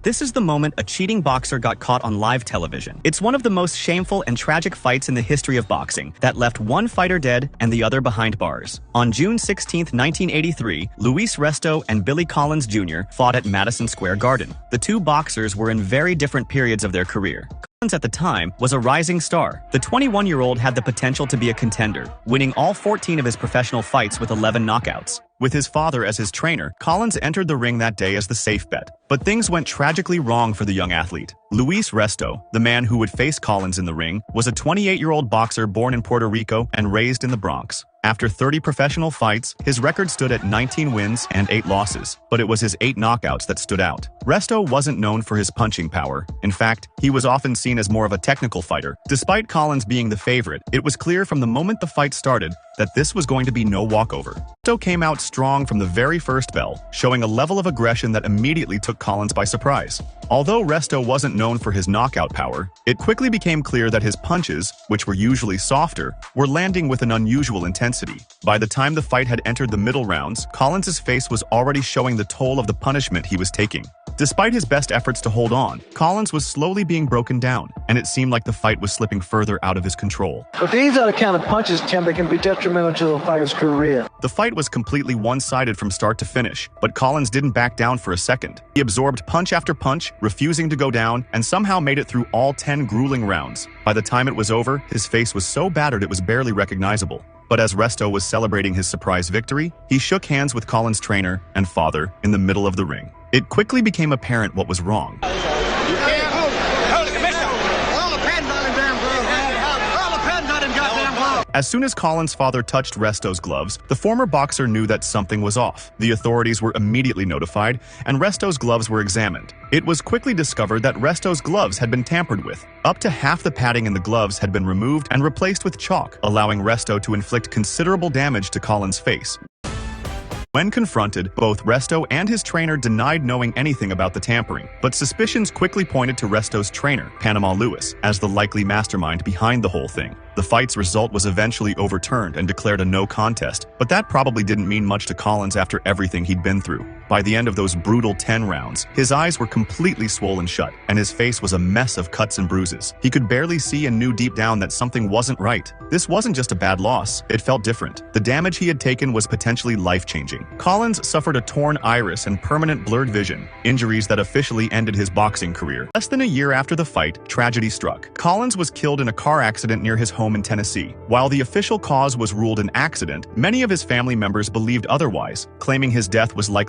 This is the moment a cheating boxer got caught on live television. It's one of the most shameful and tragic fights in the history of boxing that left one fighter dead and the other behind bars. On June 16, 1983, Luis Resto and Billy Collins Jr. fought at Madison Square Garden. The two boxers were in very different periods of their career. Collins at the time was a rising star. The 21-year-old had the potential to be a contender, winning all 14 of his professional fights with 11 knockouts. With his father as his trainer, Collins entered the ring that day as the safe bet. But things went tragically wrong for the young athlete. Luis Resto, the man who would face Collins in the ring, was a 28-year-old boxer born in Puerto Rico and raised in the Bronx. After 30 professional fights, his record stood at 19 wins and 8 losses, but it was his 8 knockouts that stood out. Resto wasn't known for his punching power. In fact, he was often seen as more of a technical fighter. Despite Collins being the favorite, it was clear from the moment the fight started that this was going to be no walkover. Resto came out strong from the very first bell, showing a level of aggression that immediately took Collins by surprise. Although Resto wasn't known for his knockout power, it quickly became clear that his punches, which were usually softer, were landing with an unusual intensity. By the time the fight had entered the middle rounds, Collins' face was already showing the toll of the punishment he was taking. Despite his best efforts to hold on, Collins was slowly being broken down, and it seemed like the fight was slipping further out of his control. But these are the kind of punches, Tim, that can be detrimental to a fighter's career. The fight was completely one-sided from start to finish, but Collins didn't back down for a second. He absorbed punch after punch, refusing to go down, and somehow made it through all 10 grueling rounds. By the time it was over, his face was so battered it was barely recognizable. But as Resto was celebrating his surprise victory, he shook hands with Collins' trainer and father in the middle of the ring. It quickly became apparent what was wrong. As soon as Collins' father touched Resto's gloves, the former boxer knew that something was off. The authorities were immediately notified, and Resto's gloves were examined. It was quickly discovered that Resto's gloves had been tampered with. Up to half the padding in the gloves had been removed and replaced with chalk, allowing Resto to inflict considerable damage to Collins' face. When confronted, both Resto and his trainer denied knowing anything about the tampering, but suspicions quickly pointed to Resto's trainer, Panama Lewis, as the likely mastermind behind the whole thing. The fight's result was eventually overturned and declared a no contest, but that probably didn't mean much to Collins after everything he'd been through. By the end of those brutal 10 rounds, his eyes were completely swollen shut, and his face was a mess of cuts and bruises. He could barely see and knew deep down that something wasn't right. This wasn't just a bad loss, it felt different. The damage he had taken was potentially life-changing. Collins suffered a torn iris and permanent blurred vision, injuries that officially ended his boxing career. Less than a year after the fight, tragedy struck. Collins was killed in a car accident near his home in Tennessee. While the official cause was ruled an accident, many of his family members believed otherwise, claiming his death was likely